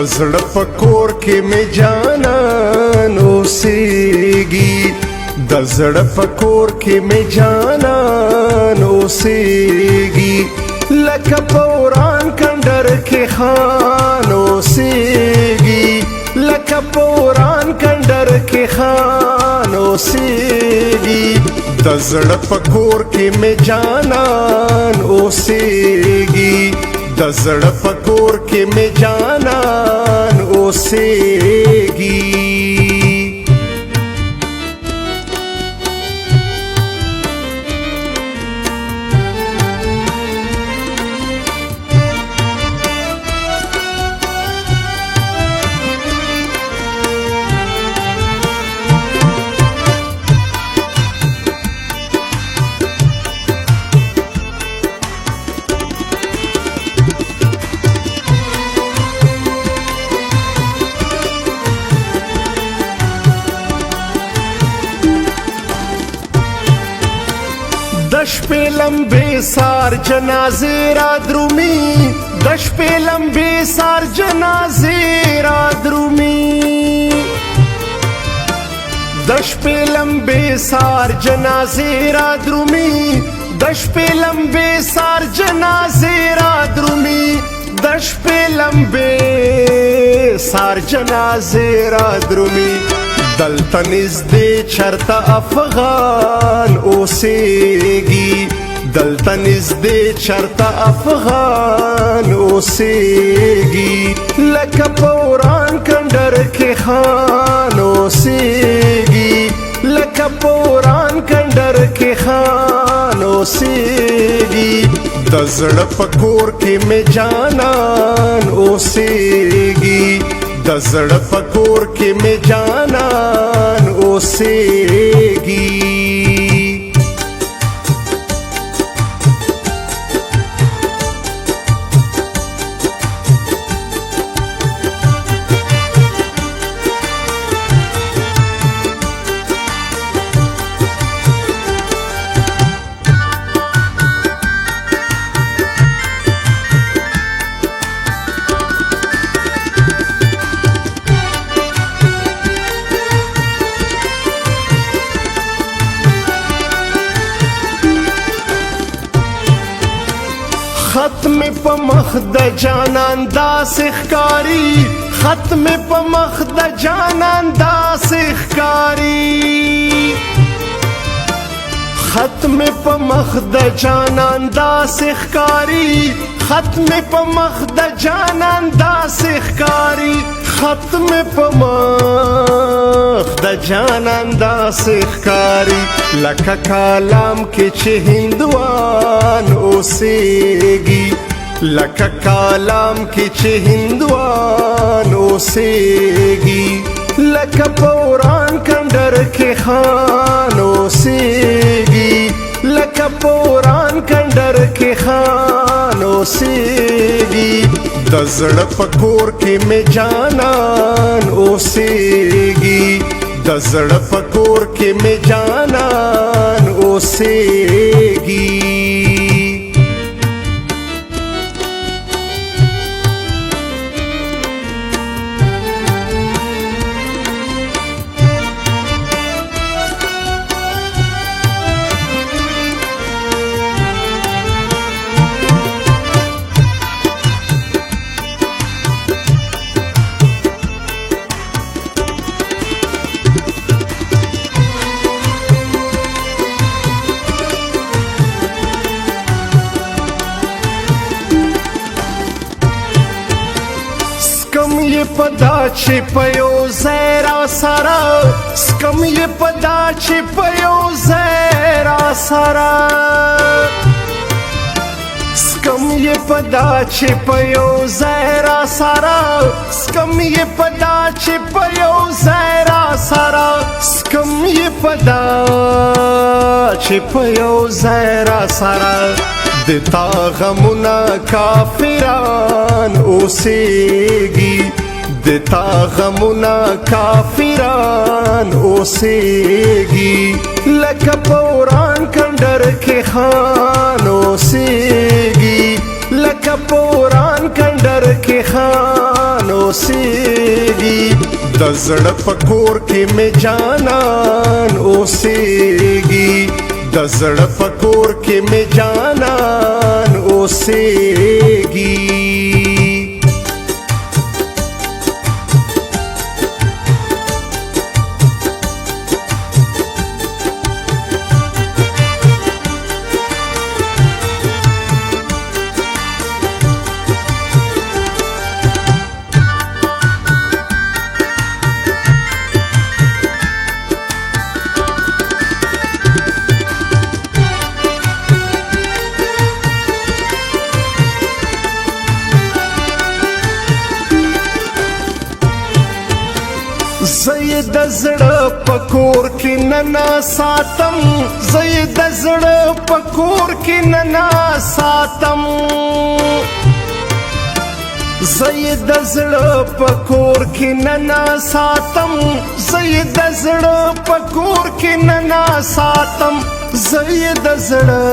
زړه په کور کې مې جانان اوسېږي د زړه په کور کې مې جانان اوسېږي لکه په وران کندر کې خان اوسېږي لکه په وران کندر کې خان اوسېږي د زړه په کور کې مې جانان اوسېږي د زړه په کور کې مې جانان اوسېږي د شپې لمبې سار جنازې را درومي د شپې لمبې سار جنازې را درومي د شپې لمبې سار جنازې را درومي د شپې لمبې سار جنازې را درومي د شپې لمبې سار جنازې را درومي دلته نږدې چرته افغان اوسېږي دلته نږدې چرته افغان اوسېږي لکه په وران کندر کې خان اوسېږي لکه په وران کندر کې خان اوسېږي د زړه په کور کې مې جانان اوسېږي د زړه په کور کې مې جانان اوسېږي ختم په مخ د جانان داسې ښکاري ختم په مخ د جانان داسې ښکاري ختم په مخ د جانان داسې ښکاري ختم په مخ د جانان داسې ښکاري ختم په مخ د جانان داسې ښکاري لکه کالام کې چې هندوان اوسېږي لکه کالام کې چې هندوان اوسېږي لکه په وران کندر کې خان اوسېږي لکه په وران کندر کې خان اوسېږي د زړه په کور کې مې جانان اوسېږي د زړه په کور کې مې جانان اوسېږي سکم یې پدا چې په یو ځای را سره سکم یې پدا چې په یو ځای را سره سکم یې پدا چې په یو ځای را سره سکم یې پدا چې په یو ځای را سره سکم یې پدا چې په یو ځای را سره د تا غمونه کافران اوسېږي د تا غمونه کافران اوسېږي لکه په وران کندر کې خان اوسېږي لکه په وران کندر کې خان اوسېږي د زړه په کور کې مې جانان اوسېږي د زړه په کور کې مې جانان اوسېږي زه د زړه په کور کې ننا ساتم زه د زړه په کور کې ننا ساتم زه د زړه په کور کې ننا ساتم زه د زړه په کور کې ننا ساتم زه د زړه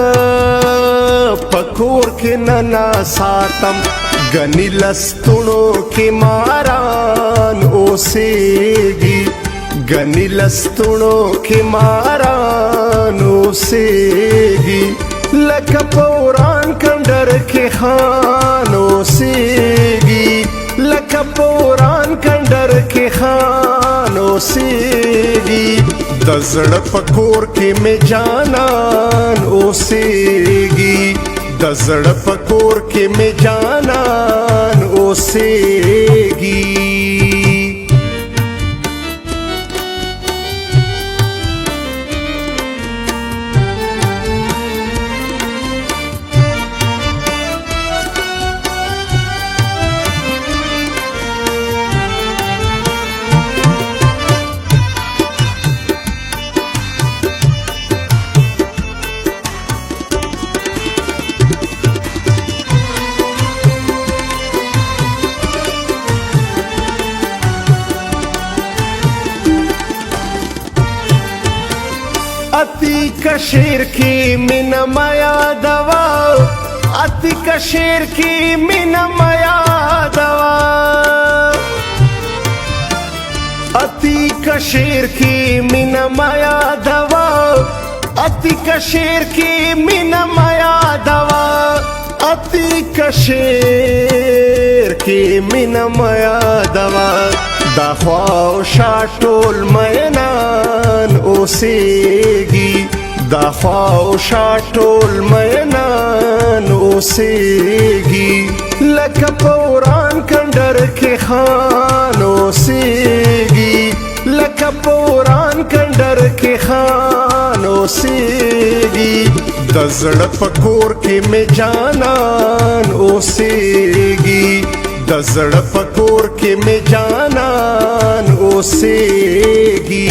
په کور کې ننا ساتم غنی لستونو کې ماران اوسېږي غنی لستونو کې ماران اوسېږي لکه پوران کندر کې خان اوسېږي لکه پوران کندر کې خان اوسېږي د زړه په کور کې مې جانان اوسېږي د زړه په کور کې مې جانان اوسېږي अति कशीर की मिन माया दवा अति कशीर की मिन माया दवा अति कशीर की मिन माया दवा अति कशीर की मिन माया दवा अति कशीर की मिन माया दवा दाख्वाओ शाटोल मैनान ओसेगी दाख्वाओ शाटोल मैनान ओसेगी लक पौरान कंडर के खान ओसेगी लक पौरान कंडर के खान ओसेगी द ज़ड़ पकोर के में जानन ओसेगी द ज़ड़ पकोर के में जानन ओसेगी